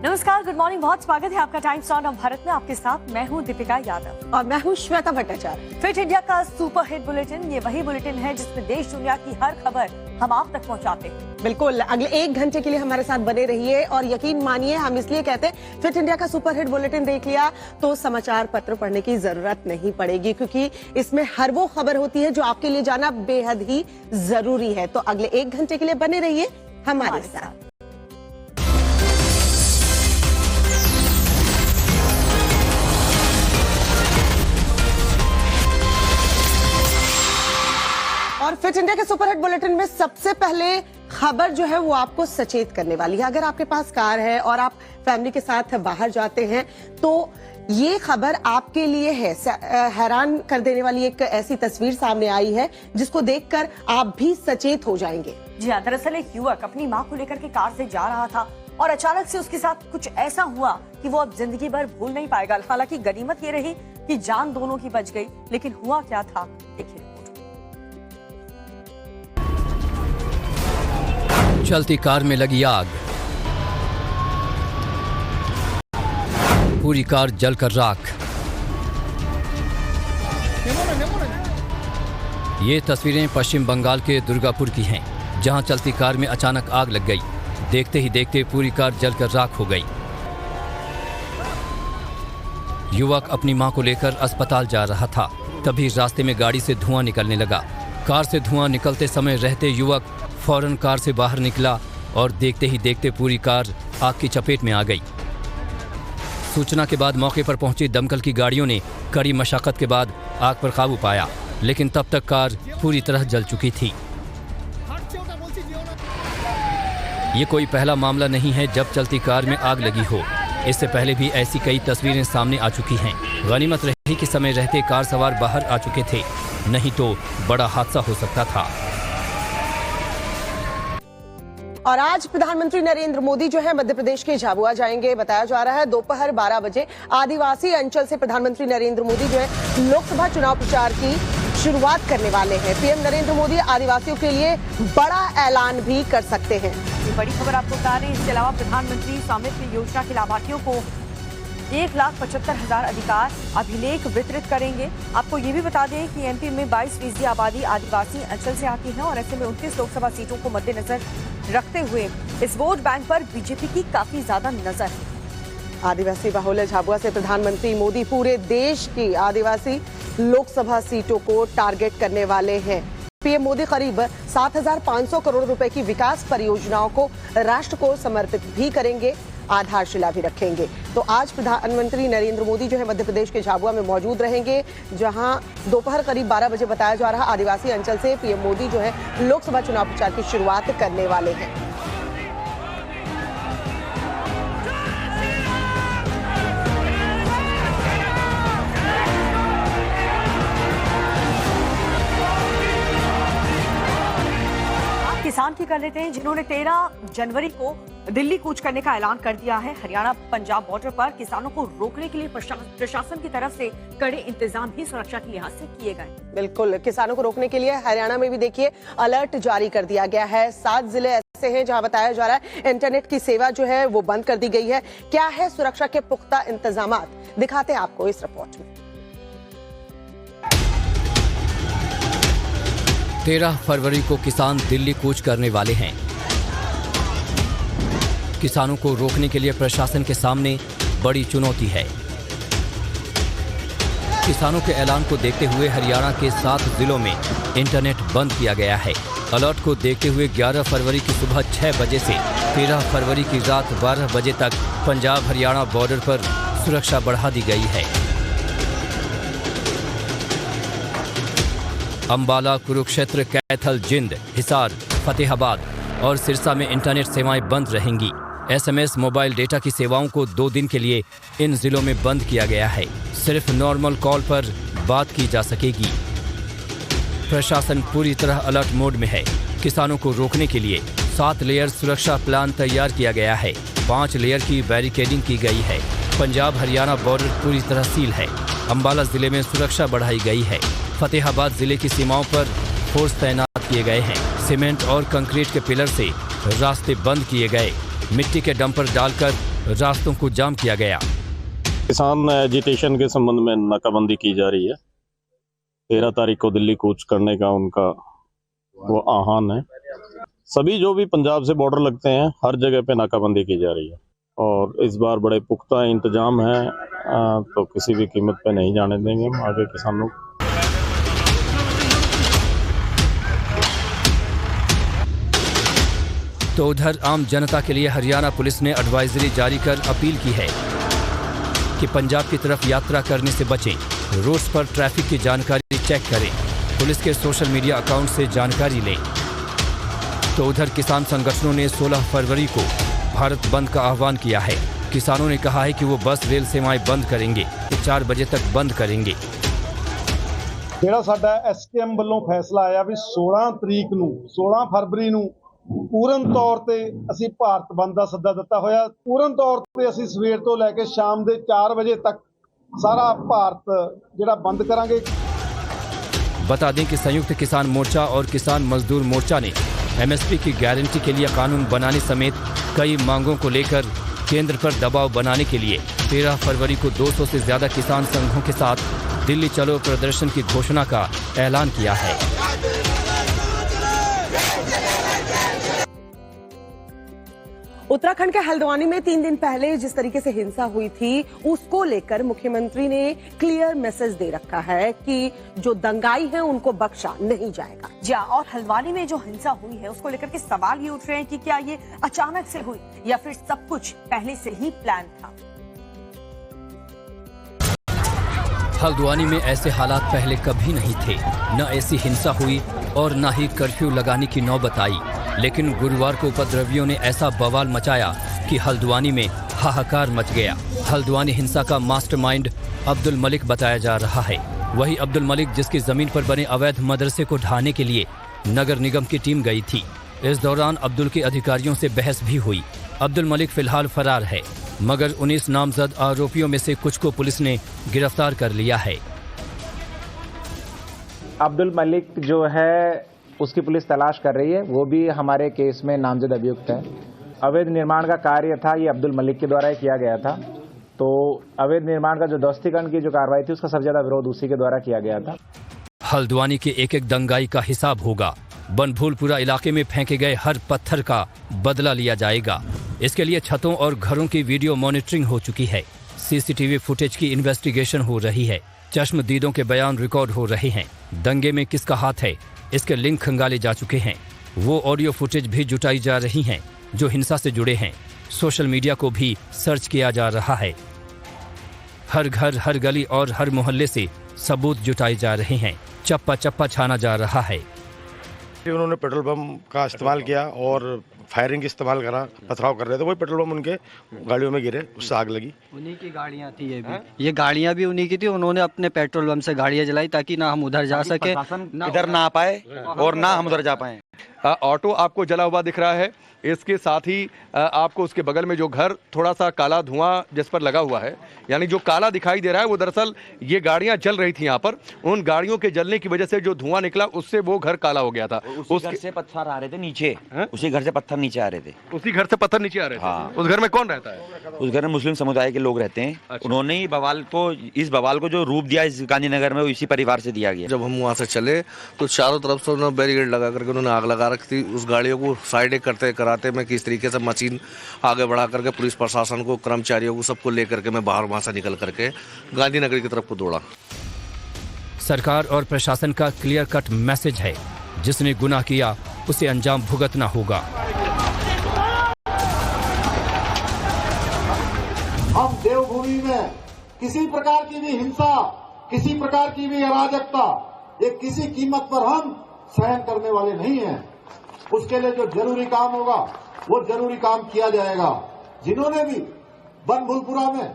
नमस्कार, good morning, बहुत स्वागत है आपका टाइम स्लॉट ऑफ भारत में। आपके साथ मैं हूं दीपिका यादव और मैं हूं श्वेता भट्टाचार्य। फिट इंडिया का सुपर हिट बुलेटिन, ये वही बुलेटिन है जिसमें देश दुनिया की हर खबर हम आप तक पहुंचाते हैं। बिल्कुल, अगले 1 घंटे के लिए हमारे साथ बने रहिए और यकीन मानिए, हम इसलिए कहते हैं फिट इंडिया का सुपर हिट बुलेटिन देख लिया तो समाचार पत्र पढ़ने की जरूरत नहीं पड़ेगी, क्योंकि इसमें हर वो खबर होती है जो आपके लिए जाना बेहद ही जरूरी है। तो अगले 1 घंटे के लिए बने रहिए हमारे साथ। और फिट इंडिया के सुपर हिट बुलेटिन में सबसे पहले खबर जो है वो आपको सचेत करने वाली है। अगर आपके पास कार है और आप फैमिली के साथ बाहर जाते हैं तो ये खबर आपके लिए है। हैरान कर देने वाली एक ऐसी तस्वीर सामने आई है जिसको देखकर आप भी सचेत हो जाएंगे। जी हाँ, दरअसल एक युवक अपनी माँ को लेकर के कार से जा रहा था और अचानक से उसके साथ कुछ ऐसा हुआ कि वो अब जिंदगी भर भूल नहीं पाएगा। हालांकि गनीमत ये रही कि जान दोनों की बच गई, लेकिन हुआ क्या था देखिए। चलती कार में लगी आग, पूरी कार जलकर राख। ये तस्वीरें पश्चिम बंगाल के दुर्गापुर की हैं, जहां चलती कार में अचानक आग लग गई। देखते ही देखते पूरी कार जलकर राख हो गई। युवक अपनी मां को लेकर अस्पताल जा रहा था, तभी रास्ते में गाड़ी से धुआं निकलने लगा। कार से धुआं निकलते समय रहते युवक फौरन कार से बाहर निकला और देखते ही देखते पूरी कार आग की चपेट में आ गई। सूचना के बाद मौके पर पहुंची दमकल की गाड़ियों ने कड़ी मशक्कत के बाद आग पर काबू पाया, लेकिन तब तक कार पूरी तरह जल चुकी थी। ये कोई पहला मामला नहीं है जब चलती कार में आग लगी हो। इससे पहले भी ऐसी कई तस्वीरें सामने आ चुकी हैं। गनीमत रही कि समय रहते कार सवार बाहर आ चुके थे, नहीं तो बड़ा हादसा हो सकता था। और आज प्रधानमंत्री नरेंद्र मोदी जो है मध्य प्रदेश के झाबुआ जाएंगे। बताया जा रहा है दोपहर 12 बजे आदिवासी अंचल से प्रधानमंत्री नरेंद्र मोदी जो है लोकसभा चुनाव प्रचार की शुरुआत करने वाले हैं। पीएम नरेंद्र मोदी आदिवासियों के लिए बड़ा ऐलान भी कर सकते हैं। ये बड़ी खबर आपको बता रहे हैं। इसके अलावा प्रधानमंत्री स्वामित्व योजना के लाभार्थियों को 1,75,000 अधिकार अभिलेख वितरित करेंगे। आपको ये भी बता दें कि एमपी में 22% आबादी आदिवासी अंचल से आती है और ऐसे में 29 लोकसभा सीटों को मद्देनजर रखते हुए इस वोट बैंक पर बीजेपी की काफी ज्यादा नजर है। आदिवासी बाहुल्य झाबुआ से प्रधानमंत्री मोदी पूरे देश की आदिवासी लोकसभा सीटों को टारगेट करने वाले हैं। पीएम मोदी करीब 7,500 करोड़ रुपए की विकास परियोजनाओं को राष्ट्र को समर्पित भी करेंगे, आधारशिला भी रखेंगे। तो आज प्रधानमंत्री नरेंद्र मोदी जो है मध्य प्रदेश के झाबुआ में मौजूद रहेंगे, जहां दोपहर करीब 12 बजे बताया जा रहा आदिवासी अंचल से पीएम मोदी जो है लोकसभा चुनाव प्रचार की शुरुआत करने वाले हैं। किसान की कर लेते हैं, जिन्होंने 13 जनवरी को दिल्ली कूच करने का ऐलान कर दिया है। हरियाणा पंजाब बॉर्डर पर किसानों को रोकने के लिए प्रशासन की तरफ से कड़े इंतजाम भी सुरक्षा के लिहाज से किए गए। बिल्कुल, किसानों को रोकने के लिए हरियाणा में भी देखिए अलर्ट जारी कर दिया गया है। 7 जिले ऐसे हैं जहां बताया जा रहा है इंटरनेट की सेवा जो है वो बंद कर दी गई है। क्या है सुरक्षा के पुख्ता इंतजाम, दिखाते हैं आपको इस रिपोर्ट में। 13 फरवरी को किसान दिल्ली कूच करने वाले हैं। किसानों को रोकने के लिए प्रशासन के सामने बड़ी चुनौती है। किसानों के ऐलान को देखते हुए हरियाणा के 7 जिलों में इंटरनेट बंद किया गया है। अलर्ट को देखते हुए 11 फरवरी की सुबह 6 बजे से 13 फरवरी की रात 12 बजे तक पंजाब हरियाणा बॉर्डर पर सुरक्षा बढ़ा दी गई है। अंबाला, कुरुक्षेत्र, कैथल, जिंद, हिसार, फतेहाबाद और सिरसा में इंटरनेट सेवाएं बंद रहेंगी। एसएमएस, मोबाइल डेटा की सेवाओं को 2 दिन के लिए इन जिलों में बंद किया गया है। सिर्फ नॉर्मल कॉल पर बात की जा सकेगी। प्रशासन पूरी तरह अलर्ट मोड में है। किसानों को रोकने के लिए 7 लेयर सुरक्षा प्लान तैयार किया गया है। 5 लेयर की बैरिकेडिंग की गई है। पंजाब हरियाणा बॉर्डर पूरी तरह सील है। अंबाला जिले में सुरक्षा बढ़ाई गई है। फतेहाबाद जिले की सीमाओं पर फोर्स तैनात किए गए हैं। सीमेंट और कंक्रीट के पिलर से रास्ते बंद किए गए। मिट्टी के डंपर डालकर रास्तों को जाम किया गया। किसान एजिटेशन के संबंध में नाकाबंदी की जा रही है। 13 तारीख को दिल्ली कूच करने का उनका वो आह्वान है। सभी जो भी पंजाब से बॉर्डर लगते हैं हर जगह पे नाकाबंदी की जा रही है और इस बार बड़े पुख्ता इंतजाम है, तो किसी भी कीमत पे नहीं जाने देंगे हम आगे किसानों को। तो उधर आम जनता के लिए हरियाणा पुलिस ने एडवाइजरी जारी कर अपील की है कि पंजाब की तरफ यात्रा करने से बचें, रोड्स पर ट्रैफिक की जानकारी चेक करें, पुलिस के सोशल मीडिया अकाउंट से जानकारी लें। तो उधर किसान संगठनों ने 16 फरवरी को भारत बंद का आह्वान किया है। किसानों ने कहा है कि वो बस रेल सेवाएं बंद करेंगे, 4 बजे तक बंद करेंगे। ਜਿਹੜਾ ਸਾਡਾ ਐਸਕੇਐਮ ਵੱਲੋਂ ਫੈਸਲਾ ਆਇਆ ਵੀ 16 ਫਰਵਰੀ ਨੂੰ ਪੂਰਨ ਤੌਰ ਤੇ ਅਸੀਂ ਭਾਰਤ ਬੰਦ ਦਾ ਸੱਦਾ ਦਿੱਤਾ ਹੋਇਆ। ਪੂਰਨ ਤੌਰ ਤੇ ਅਸੀਂ ਸਵੇਰ ਤੋਂ ਲੈ ਕੇ ਸ਼ਾਮ ਦੇ 4 ਵਜੇ तक सारा भारत ਜਿਹੜਾ ਬੰਦ ਕਰਾਂਗੇ। बता दें कि संयुक्त किसान मोर्चा और किसान मजदूर मोर्चा ने एमएसपी की गारंटी के लिए कानून बनाने समेत कई मांगों को लेकर केंद्र पर दबाव बनाने के लिए 13 फरवरी को 200 से ज्यादा किसान संघों के साथ दिल्ली चलो प्रदर्शन की घोषणा का ऐलान किया है। उत्तराखंड के हल्द्वानी में 3 दिन पहले जिस तरीके से हिंसा हुई थी उसको लेकर मुख्यमंत्री ने क्लियर मैसेज दे रखा है कि जो दंगाई हैं उनको बख्शा नहीं जाएगा। जी हाँ, और हल्द्वानी में जो हिंसा हुई है उसको लेकर के सवाल ये उठ रहे हैं कि क्या ये अचानक से हुई या फिर सब कुछ पहले से ही प्लान था। हल्द्वानी में ऐसे हालात पहले कभी नहीं थे, न ऐसी हिंसा हुई और न ही कर्फ्यू लगाने की नौबत आई। लेकिन गुरुवार को उपद्रवियों ने ऐसा बवाल मचाया कि हल्द्वानी में हाहाकार मच गया। हल्द्वानी हिंसा का मास्टरमाइंड अब्दुल मलिक बताया जा रहा है। वही अब्दुल मलिक जिसकी जमीन पर बने अवैध मदरसे को ढहाने के लिए नगर निगम की टीम गई थी। इस दौरान अब्दुल के अधिकारियों से बहस भी हुई। अब्दुल मलिक फिलहाल फरार है, मगर 19 नामजद आरोपियों में से कुछ को पुलिस ने गिरफ्तार कर लिया है। अब्दुल मलिक जो है उसकी पुलिस तलाश कर रही है, वो भी हमारे केस में नामजद अभियुक्त है। अवैध निर्माण का कार्य था ये अब्दुल मलिक के द्वारा किया गया था, तो अवैध निर्माण का जो ध्वस्तीकरण की जो कार्रवाई थी उसका सबसे ज्यादा विरोध उसी के द्वारा किया गया था। हल्द्वानी के एक एक दंगाई का हिसाब होगा। बनभूलपुरा इलाके में फेंके गए हर पत्थर का बदला लिया जाएगा। इसके लिए छतों और घरों की वीडियो मॉनिटरिंग हो चुकी है। सीसीटीवी फुटेज की इन्वेस्टिगेशन हो रही है। चश्मदीदों के बयान रिकॉर्ड हो रहे हैं। दंगे में किसका हाथ है इसके लिंक खंगाले जा चुके हैं। वो ऑडियो फुटेज भी जुटाई जा रही हैं जो हिंसा से जुड़े हैं। सोशल मीडिया को भी सर्च किया जा रहा है। हर घर, हर गली और हर मोहल्ले से सबूत जुटाए जा रहे हैं। चप्पा चप्पा छाना जा रहा है। उन्होंने पेट्रोल बम का इस्तेमाल किया और फायरिंग इस्तेमाल करा, पथराव कर रहे थे, वही पेट्रोल बम उनके गाड़ियों में गिरे, उससे आग लगी। उन्हीं की गाड़ियां थी ये गाड़ियां भी उन्हीं की थी। उन्होंने अपने पेट्रोल बम से गाड़ियां जलाई ताकि ना हम उधर जा सके, इधर ना आ पाए और ना हम उधर जा पाए। ऑटो आपको जला हुआ दिख रहा है। इसके साथ ही आपको उसके बगल में जो घर थोड़ा सा काला धुआं जिस पर लगा हुआ है, यानी जो काला दिखाई दे रहा है वो दरअसल ये गाड़ियां जल रही थी यहाँ पर। उन गाड़ियों के जलने की वजह से जो धुआं निकला उससे वो घर काला हो गया था। उस घर से पत्थर आ रहे थे नीचे, उसी घर से पत्थर नीचे आ रहे थे। उसी घर से पत्थर नीचे आ रहे थे। हाँ। उस घर में कौन रहता है? उस घर में मुस्लिम समुदाय के लोग रहते हैं। अच्छा। उन्होंने ही इस बवाल को जो रूप दिया इस गांधीनगर में, वो इसी परिवार से दिया गया। जब हम वहाँ से चले तो चारों तरफ से उन्होंने बैरिकेड लगा करके उन्होंने आग लगा रखी थी। उस गाड़ियों को साइड करते कराते में किस तरीके से मशीन आगे बढ़ा करके पुलिस प्रशासन को, कर्मचारियों को, सबको लेकर के मैं बाहर वहां से निकल करके गांधीनगर की तरफ को दौड़ा। सरकार और प्रशासन का क्लियर कट मैसेज है, जिसने गुनाह किया उसे अंजाम भुगतना होगा। हम देवभूमि में किसी प्रकार की भी हिंसा, किसी प्रकार की भी अराजकता, ये किसी कीमत पर हम सहन करने वाले नहीं हैं। उसके लिए जो जरूरी काम होगा वो जरूरी काम किया जाएगा। जिन्होंने भी बनभूलपुरा में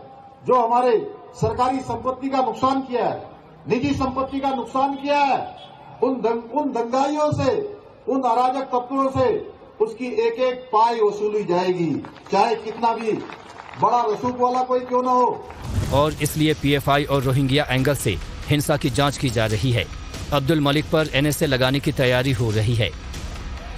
जो हमारे सरकारी संपत्ति का नुकसान किया है, निजी संपत्ति का नुकसान किया है, उन दंगाइयों से, उन अराजक तत्वों से उसकी एक एक पाई वसूली जाएगी, चाहे कितना भी बड़ा रसूख वाला कोई क्यों ना हो। और इसलिए पीएफआई और रोहिंग्या एंगल से हिंसा की जांच की जा रही है। अब्दुल मलिक पर एनएसए लगाने की तैयारी हो रही है।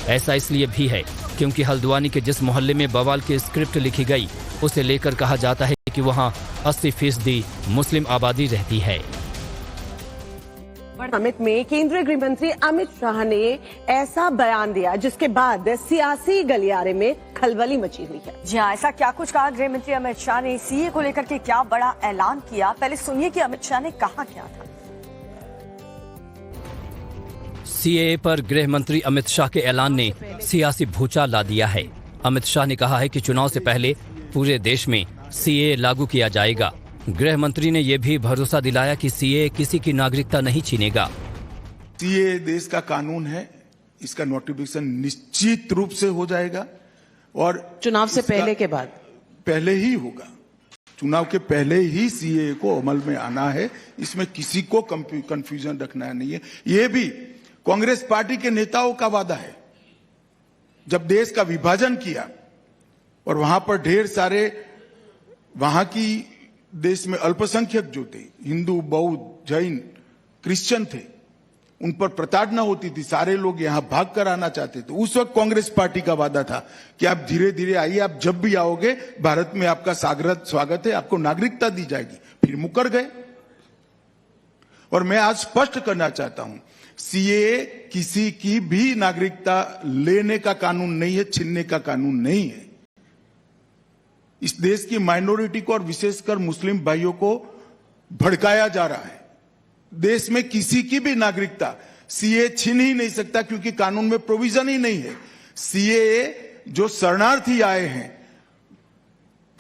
ऐसा इसलिए भी है क्योंकि हल्द्वानी के जिस मोहल्ले में बवाल की स्क्रिप्ट लिखी गई उसे लेकर कहा जाता है कि वहां 80% मुस्लिम आबादी रहती है। समिट में केंद्रीय गृह मंत्री अमित शाह ने ऐसा बयान दिया जिसके बाद सियासी गलियारे में खलबली मची हुई है। जी हाँ, ऐसा क्या कुछ कहा गृह मंत्री अमित शाह ने, सीए को लेकर के क्या बड़ा ऐलान किया, पहले सुनिए कि अमित शाह ने कहा क्या था। सीएए पर गृह मंत्री अमित शाह के ऐलान ने सियासी भूचाल ला दिया है। अमित शाह ने कहा है कि चुनाव से पहले पूरे देश में सीएए लागू किया जाएगा। गृह मंत्री ने यह भी भरोसा दिलाया कि सीएए किसी की नागरिकता नहीं छीनेगा। सीएए देश का कानून है, इसका नोटिफिकेशन निश्चित रूप से हो जाएगा और चुनाव से पहले के बाद पहले ही होगा। चुनाव के पहले ही सीएए को अमल में आना है, इसमें किसी को कंफ्यूजन रखना नहीं है। ये भी कांग्रेस पार्टी के नेताओं का वादा है। जब देश का विभाजन किया और वहां पर ढेर सारे वहां की देश में अल्पसंख्यक जो थे, हिंदू, बौद्ध, जैन, क्रिश्चियन थे, उन पर प्रताड़ना होती थी, सारे लोग यहां भाग कर आना चाहते थे। उस वक्त कांग्रेस पार्टी का वादा था कि आप धीरे धीरे आइए, आप जब भी आओगे भारत में आपका स्वागत है, आपको नागरिकता दी जाएगी। फिर मुकर गए। और मैं आज स्पष्ट करना चाहता हूं, सीएए किसी की भी नागरिकता लेने का कानून नहीं है, छीनने का कानून नहीं है। इस देश की माइनॉरिटी को और विशेषकर मुस्लिम भाइयों को भड़काया जा रहा है। देश में किसी की भी नागरिकता सीएए छीन ही नहीं सकता, क्योंकि कानून में प्रोविजन ही नहीं है। सीएए जो शरणार्थी आए हैं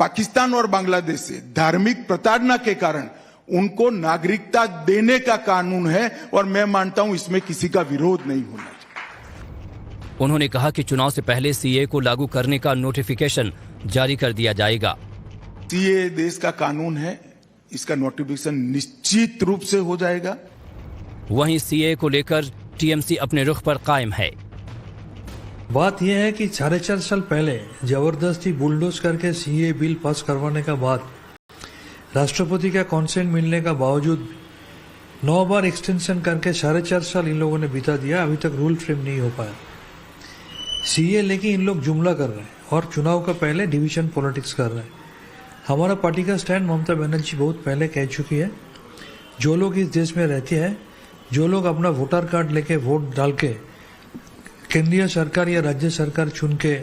पाकिस्तान और बांग्लादेश से धार्मिक प्रताड़ना के कारण, उनको नागरिकता देने का कानून है और मैं मानता हूं इसमें किसी का विरोध नहीं होना चाहिए। उन्होंने कहा कि चुनाव से पहले सीएए को लागू करने का नोटिफिकेशन जारी कर दिया जाएगा। सीएए देश का कानून है, इसका नोटिफिकेशन निश्चित रूप से हो जाएगा। वहीं सीएए को लेकर टीएमसी अपने रुख पर कायम है। बात यह है कि 4.5 साल पहले जबरदस्ती बुलडोज करके सीएए बिल पास करवाने का बाद राष्ट्रपति का कॉन्सेंट मिलने का बावजूद 9 बार एक्सटेंशन करके 4.5 साल इन लोगों ने बिता दिया। अभी तक रूल फ्रेम नहीं हो पाया। सीए लेके इन लोग जुमला कर रहे हैं और चुनाव का पहले डिवीजन पॉलिटिक्स कर रहे हैं। हमारा पार्टी का स्टैंड ममता बनर्जी बहुत पहले कह चुकी है, जो लोग इस देश में रहते हैं, जो लोग अपना वोटर कार्ड लेके वोट डाल के केंद्रीय सरकार या राज्य सरकार चुन के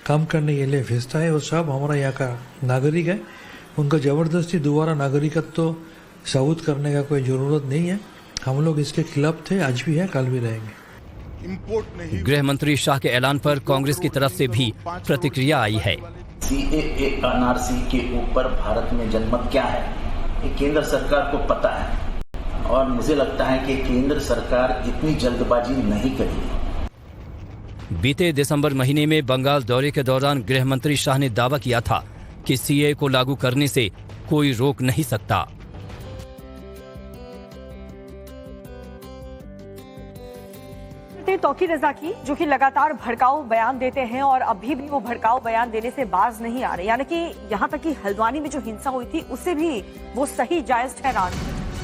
काम करने के लिए भेजता है, वो सब हमारा यहाँ का नागरिक है। उनको जबरदस्ती दोबारा नागरिकत्व तो साबुत करने का कोई जरूरत नहीं है। हम लोग इसके खिलाफ थे, आज भी है, कल भी रहेंगे। गृह मंत्री शाह के ऐलान पर कांग्रेस की तरफ से भी प्रतिक्रिया आई है। सीएए एनआरसी के ऊपर भारत में जनमत क्या है, ये केंद्र सरकार को पता है और मुझे लगता है कि केंद्र सरकार इतनी जल्दबाजी नहीं करेगी। बीते दिसंबर महीने में बंगाल दौरे के दौरान गृह मंत्री शाह ने दावा किया था कि सीएए को लागू करने से कोई रोक नहीं सकता। तौकीर रजा की, जो कि लगातार भड़काऊ बयान देते हैं और अभी भी वो भड़काऊ बयान देने से बाज नहीं आ रहे, यानी कि यहाँ तक कि हल्द्वानी में जो हिंसा हुई थी उससे भी वो सही जायज ठहरा।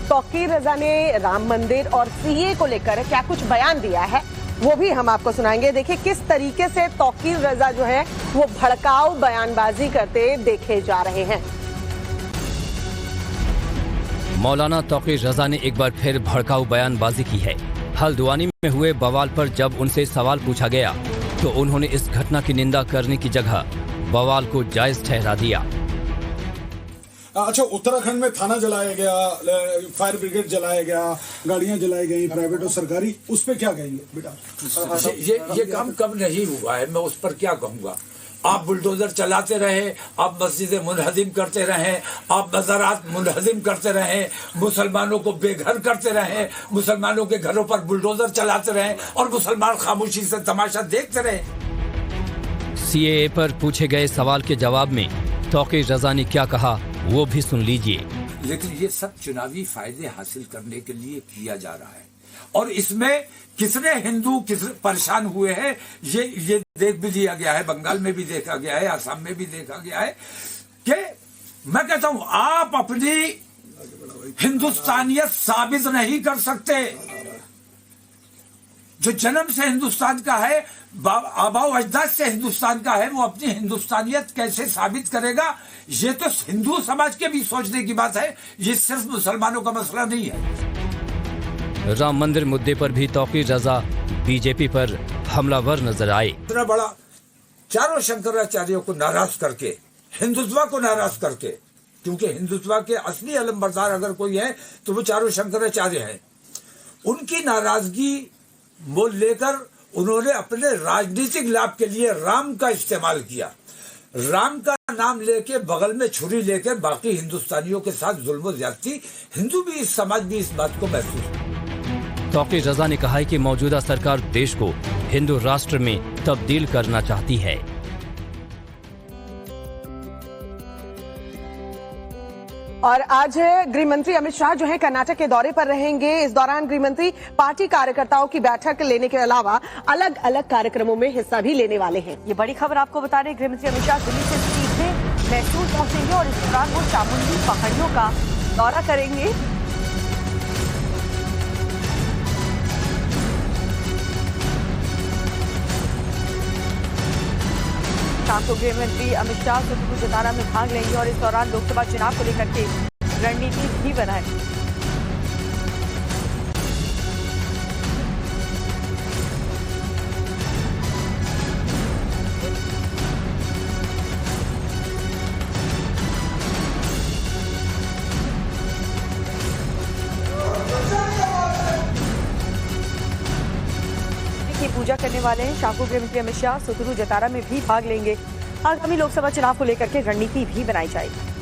तौकीर रजा ने राम मंदिर और सीए को लेकर क्या कुछ बयान दिया है वो भी हम आपको सुनाएंगे। देखिए किस तरीके से तौकीर रजा जो है वो भड़काऊ बयानबाजी करते देखे जा रहे हैं। मौलाना तौकीर रजा ने एक बार फिर भड़काऊ बयानबाजी की है। हल्द्वानी में हुए बवाल पर जब उनसे सवाल पूछा गया तो उन्होंने इस घटना की निंदा करने की जगह बवाल को जायज ठहरा दिया। अच्छा, उत्तराखंड में थाना जलाया गया, फायर ब्रिगेड जलाया गया, गाड़ियां जलाई गई प्राइवेट और सरकारी, उस पर क्या कहेंगे बेटा? ये काम कब नहीं हुआ है, मैं उस पर क्या कहूँगा। आप बुलडोजर चलाते रहे, आप मस्जिदें मुनहदिम करते रहे, आप मज़ारात मुनहदिम करते रहे, मुसलमानों को बेघर करते रहे, मुसलमानों के घरों पर बुलडोजर चलाते रहे और मुसलमान खामोशी से तमाशा देखते रहे। सीएए पर पूछे गए सवाल के जवाब में तौकीर रजा ने क्या कहा वो भी सुन लीजिए। लेकिन ये सब चुनावी फायदे हासिल करने के लिए किया जा रहा है और इसमें कितने हिंदू परेशान हुए हैं ये देख भी लिया गया है, बंगाल में भी देखा गया है, आसाम में भी देखा गया है कि मैं कहता हूं आप अपनी हिंदुस्तानियत साबित नहीं कर सकते जो जन्म से हिंदुस्तान का है, आबाओ अजदाद से हिंदुस्तान का है, वो अपनी हिंदुस्तानियत कैसे साबित करेगा? ये तो हिंदू समाज के भी सोचने की बात है, ये सिर्फ मुसलमानों का मसला नहीं है। राम मंदिर मुद्दे पर भी तौकीर रजा बीजेपी पर हमलावर नजर आए। इतना बड़ा चारों शंकराचार्यों को नाराज करके, हिंदुत्व को नाराज करके, क्योंकि हिंदुत्व के असली अलमबरदार अगर कोई है तो वो चारों शंकराचार्य हैं, उनकी नाराजगी मोल लेकर उन्होंने अपने राजनीतिक लाभ के लिए राम का इस्तेमाल किया। राम का नाम लेके बगल में छुरी लेके बाकी हिंदुस्तानियों के साथ जुल्म ज्यादती, हिंदू भी, इस समाज भी इस बात को महसूस। तौकीर रजा ने कहा है कि मौजूदा सरकार देश को हिंदू राष्ट्र में तब्दील करना चाहती है। और आज गृह मंत्री अमित शाह जो है कर्नाटक के दौरे पर रहेंगे। इस दौरान गृह मंत्री पार्टी कार्यकर्ताओं की बैठक लेने के अलावा अलग अलग कार्यक्रमों में हिस्सा भी लेने वाले हैं। ये बड़ी खबर आपको बता रहे, गृह मंत्री अमित शाह दिल्ली से सीधे मैसूर पहुंचेंगे और इस दौरान वो चामुंडी पहाड़ियों का दौरा करेंगे। शाम को गृह मंत्री अमित शाह सुरजपुर जतारा में भाग लेंगे और इस दौरान लोकसभा चुनाव को लेकर के रणनीति भी बनाएंगे। की पूजा करने वाले हैं। शाम को गृह मंत्री अमित शाह सुरजपुर जतारा में भी भाग लेंगे। आगामी लोकसभा चुनाव को लेकर के रणनीति भी बनाई जाएगी।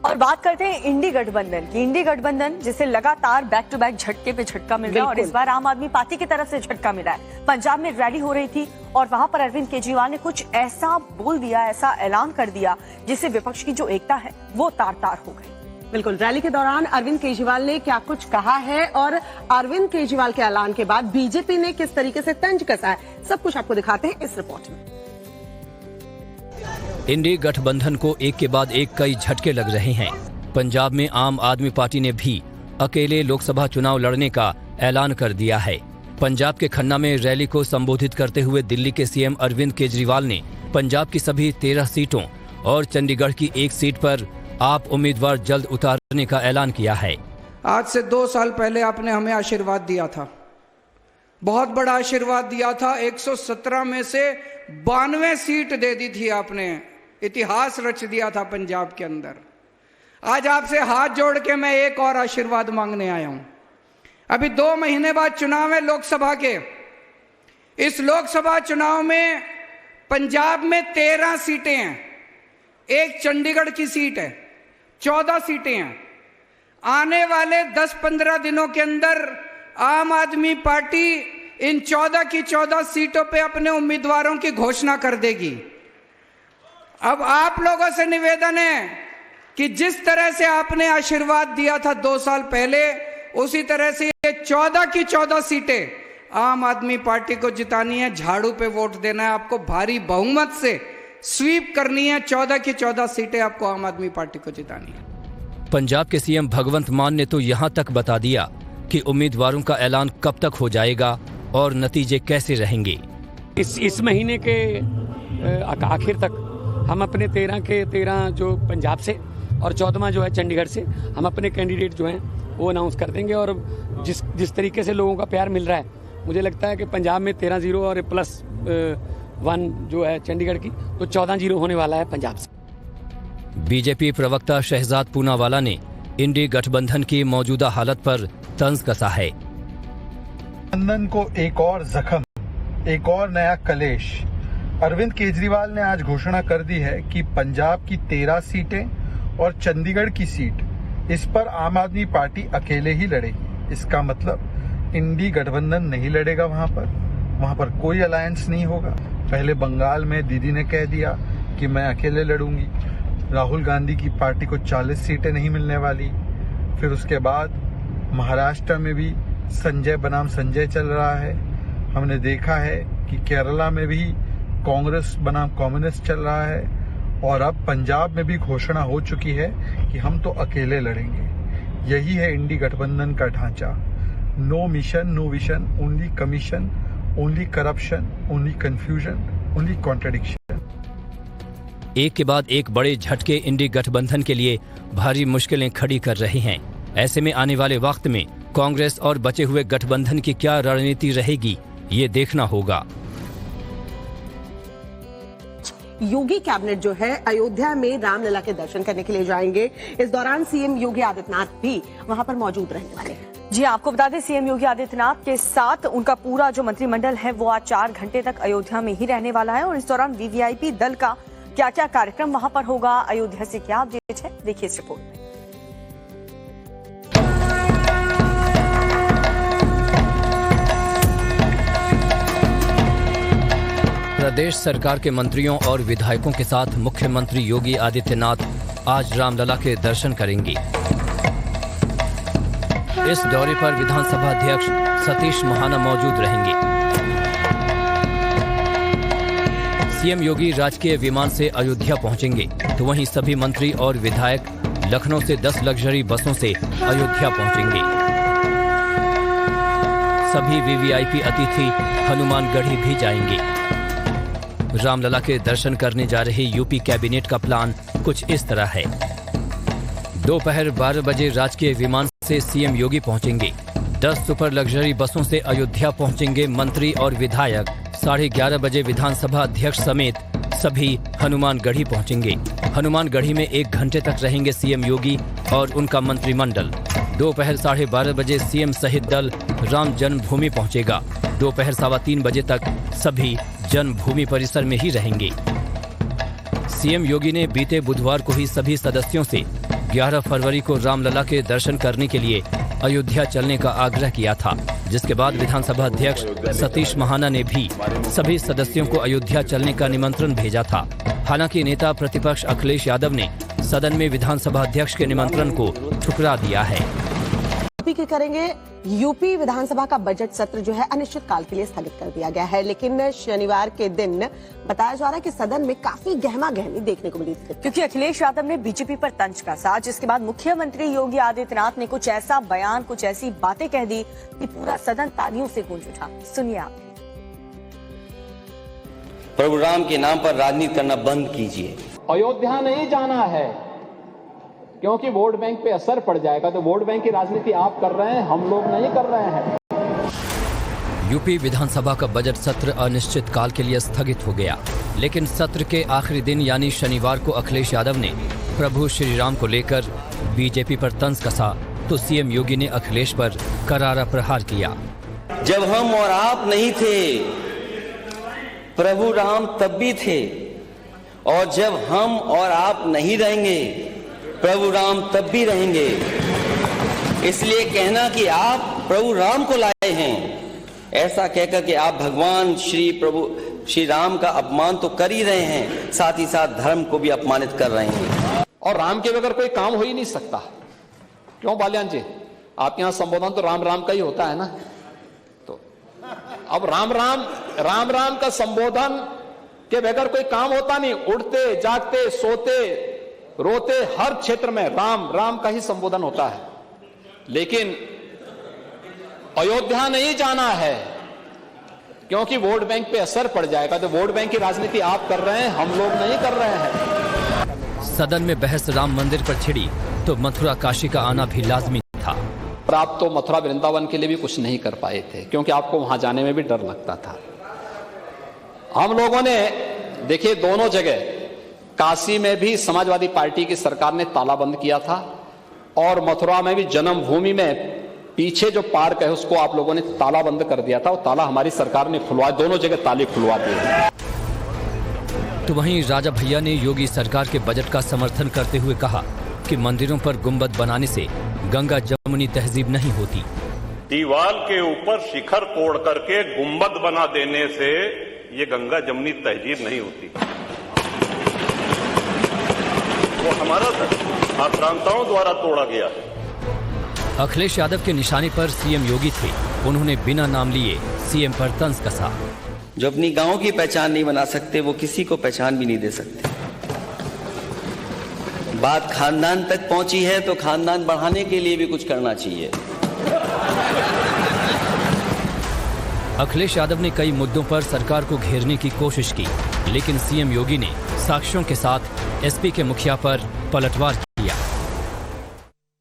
और बात करते हैं इंडी गठबंधन की। इंडी गठबंधन जिसे लगातार बैक टू बैक झटके पे झटका मिल रहा है और इस बार आम आदमी पार्टी की तरफ से झटका मिला है। पंजाब में रैली हो रही थी और वहां पर अरविंद केजरीवाल ने कुछ ऐसा बोल दिया, ऐसा ऐलान कर दिया जिससे विपक्ष की जो एकता है वो तार तार हो गई। बिल्कुल, रैली के दौरान अरविंद केजरीवाल ने क्या कुछ कहा है और अरविंद केजरीवाल के ऐलान के बाद बीजेपी ने किस तरीके से तंज कसा है, सब कुछ आपको दिखाते हैं इस रिपोर्ट में। इंडी गठबंधन को एक के बाद एक कई झटके लग रहे हैं। पंजाब में आम आदमी पार्टी ने भी अकेले लोकसभा चुनाव लड़ने का ऐलान कर दिया है। पंजाब के खन्ना में रैली को संबोधित करते हुए दिल्ली के सीएम अरविंद केजरीवाल ने पंजाब की सभी 13 सीटों और चंडीगढ़ की एक सीट पर आप उम्मीदवार जल्द उतारने का ऐलान किया है। आज से 2 साल पहले आपने हमें आशीर्वाद दिया था, बहुत बड़ा आशीर्वाद दिया था। 117 में से 92 सीट दे दी थी आपने, इतिहास रच दिया था पंजाब के अंदर। आज आपसे हाथ जोड़ के मैं एक और आशीर्वाद मांगने आया हूं। अभी 2 महीने बाद चुनाव है लोकसभा के। इस लोकसभा चुनाव में पंजाब में 13 सीटें हैं, एक चंडीगढ़ की सीट है, 14 सीटें हैं। आने वाले 10-15 दिनों के अंदर आम आदमी पार्टी इन 14 की 14 सीटों पे अपने उम्मीदवारों की घोषणा कर देगी। अब आप लोगों से निवेदन है कि जिस तरह से आपने आशीर्वाद दिया था 2 साल पहले, उसी तरह से ये 14 की 14 सीटें आम आदमी पार्टी को जितानी है। झाड़ू पे वोट देना है आपको, भारी बहुमत से स्वीप करनी है। 14 की 14 सीटें आपको आम आदमी पार्टी को जितानी है। पंजाब के सीएम भगवंत मान ने तो यहाँ तक बता दिया कि उम्मीदवारों का ऐलान कब तक हो जाएगा और नतीजे कैसे रहेंगे। इस महीने के आखिर तक हम अपने 13 के 13 जो पंजाब से और 14वां जो है चंडीगढ़ से, हम अपने कैंडिडेट जो हैं वो अनाउंस कर देंगे। और जिस तरीके से लोगों का प्यार मिल रहा है, मुझे लगता है कि पंजाब में 13-0 और +1 जो है चंडीगढ़ की, तो 14-0 होने वाला है पंजाब से। बीजेपी प्रवक्ता शहजाद पूनावाला ने इंडी गठबंधन की मौजूदा हालत पर तंज कसा है। गठबंधन को एक और जख्म, एक और नया कलेश। अरविंद केजरीवाल ने आज घोषणा कर दी है कि पंजाब की 13 सीटें और चंडीगढ़ की सीट, इस पर आम आदमी पार्टी अकेले ही लड़ेगी। इसका मतलब इंडी गठबंधन नहीं लड़ेगा, वहां पर कोई अलायंस नहीं होगा। पहले बंगाल में दीदी ने कह दिया कि मैं अकेले लड़ूंगी, राहुल गांधी की पार्टी को 40 सीटें नहीं मिलने वाली। फिर उसके बाद महाराष्ट्र में भी संजय बनाम संजय चल रहा है। हमने देखा है कि केरला में भी कांग्रेस बनाम कम्युनिस्ट चल रहा है और अब पंजाब में भी घोषणा हो चुकी है कि हम तो अकेले लड़ेंगे। यही है इंडी गठबंधन का ढांचा। No mission, no vision, only commission, only corruption, only confusion, only contradiction. एक के बाद एक बड़े झटके इंडी गठबंधन के लिए भारी मुश्किलें खड़ी कर रहे हैं। ऐसे में आने वाले वक्त में कांग्रेस और बचे हुए गठबंधन की क्या रणनीति रहेगी, ये देखना होगा। योगी कैबिनेट जो है अयोध्या में रामलला के दर्शन करने के लिए जाएंगे। इस दौरान सीएम योगी आदित्यनाथ भी वहां पर मौजूद रहने वाले हैं। जी, आपको बता दें सीएम योगी आदित्यनाथ के साथ उनका पूरा जो मंत्रिमंडल है वो आज 4 घंटे तक अयोध्या में ही रहने वाला है और इस दौरान वीवीआईपी दल का क्या क्या कार्यक्रम वहां पर होगा, अयोध्या से क्या अपडेट है, देखिए इस रिपोर्ट में। प्रदेश सरकार के मंत्रियों और विधायकों के साथ मुख्यमंत्री योगी आदित्यनाथ आज रामलला के दर्शन करेंगे। इस दौरे पर विधानसभा अध्यक्ष सतीश महाना मौजूद रहेंगे। सीएम योगी राजकीय विमान से अयोध्या पहुंचेंगे, तो वहीं सभी मंत्री और विधायक लखनऊ से 10 लग्जरी बसों से अयोध्या पहुंचेंगे। सभी वीवीआईपी अतिथि हनुमानगढ़ी भी जाएंगे। रामलला के दर्शन करने जा रहे यूपी कैबिनेट का प्लान कुछ इस तरह है। दोपहर 12 बजे राजकीय विमान से सीएम योगी पहुंचेंगे। 10 सुपर लग्जरी बसों से अयोध्या पहुंचेंगे मंत्री और विधायक। 11:30 बजे विधानसभा अध्यक्ष समेत सभी हनुमानगढ़ी पहुंचेंगे। हनुमानगढ़ी में 1 घंटे तक रहेंगे सीएम योगी और उनका मंत्रिमंडल। दोपहर 12:30 बजे सीएम सहित दल राम जन्मभूमि पहुंचेगा। दोपहर 3:15 बजे तक सभी जन्मभूमि परिसर में ही रहेंगे। सीएम योगी ने बीते बुधवार को ही सभी सदस्यों से 11 फरवरी को रामलला के दर्शन करने के लिए अयोध्या चलने का आग्रह किया था, जिसके बाद विधानसभा अध्यक्ष सतीश महाना ने भी सभी सदस्यों को अयोध्या चलने का निमंत्रण भेजा था। हालांकि नेता प्रतिपक्ष अखिलेश यादव ने सदन में विधानसभा अध्यक्ष के निमंत्रण को ठुकरा दिया है। यूपी करेंगे। यूपी विधानसभा का बजट सत्र जो है अनिश्चित काल के लिए स्थगित कर दिया गया है, लेकिन शनिवार के दिन बताया जा रहा है कि सदन में काफी गहमा गहमी देखने को मिली थी, क्योंकि अखिलेश यादव ने बीजेपी पर तंज कसा, जिसके बाद मुख्यमंत्री योगी आदित्यनाथ ने कुछ ऐसा बयान, कुछ ऐसी बातें कह दी कि पूरा सदन तालियों से गूंज उठा। सुनिए आप। प्रभु राम के नाम पर राजनीति करना बंद कीजिए। अयोध्या नहीं जाना है क्योंकि वोट बैंक पे असर पड़ जाएगा, तो वोट बैंक की राजनीति आप कर रहे हैं, हम लोग नहीं कर रहे हैं। यूपी विधानसभा का बजट सत्र अनिश्चित काल के लिए स्थगित हो गया, लेकिन सत्र के आखिरी दिन यानी शनिवार को अखिलेश यादव ने प्रभु श्री राम को लेकर बीजेपी पर तंज कसा, तो सीएम योगी ने अखिलेश पर करारा प्रहार किया। जब हम और आप नहीं थे, प्रभु राम तब भी थे, और जब हम और आप नहीं रहेंगे, प्रभु राम तब भी रहेंगे। इसलिए कहना कि आप प्रभु राम को लाए हैं, ऐसा कहकर कि आप भगवान प्रभु श्री राम का अपमान तो कर ही रहे हैं, साथ ही साथ धर्म को भी अपमानित कर रहे हैं। और राम के बगैर कोई काम हो ही नहीं सकता। क्यों बाल्यान जी, आप यहाँ संबोधन तो राम राम का ही होता है ना। तो अब राम राम का संबोधन के बगैर कोई काम होता नहीं। उठते जागते सोते रोते हर क्षेत्र में राम राम का ही संबोधन होता है। लेकिन अयोध्या नहीं जाना है क्योंकि वोट बैंक पे असर पड़ जाएगा, तो वोट बैंक की राजनीति आप कर रहे हैं, हम लोग नहीं कर रहे हैं। सदन में बहस राम मंदिर पर छिड़ी तो मथुरा काशी का आना भी लाजमी था। पर आप तो मथुरा वृंदावन के लिए भी कुछ नहीं कर पाए थे, क्योंकि आपको वहां जाने में भी डर लगता था। हम लोगों ने देखिए दोनों जगह, काशी में भी समाजवादी पार्टी की सरकार ने ताला बंद किया था, और मथुरा में भी जन्मभूमि में पीछे जो पार्क है उसको आप लोगों ने ताला बंद कर दिया था, और ताला हमारी सरकार ने खुलवा, दोनों जगह ताले खुलवा दिए। तो वहीं राजा भैया ने योगी सरकार के बजट का समर्थन करते हुए कहा कि मंदिरों पर गुंबद बनाने से गंगा जमुनी तहजीब नहीं होती। दीवार के ऊपर शिखर तोड़ करके गुंबद बना देने से ये गंगा जमुनी तहजीब नहीं होती। वो हमारा था, आक्रांताओं द्वारा तोड़ा गया है। अखिलेश यादव के निशाने पर सीएम योगी थे। उन्होंने बिना नाम लिए सीएम पर तंज कसा। जो अपनी गांव की पहचान नहीं बना सकते वो किसी को पहचान भी नहीं दे सकते। बात खानदान तक पहुंची है तो खानदान बढ़ाने के लिए भी कुछ करना चाहिए। अखिलेश यादव ने कई मुद्दों पर सरकार को घेरने की कोशिश की, लेकिन सीएम योगी ने साक्ष्यों के साथ एसपी के मुखिया पर पलटवार किया।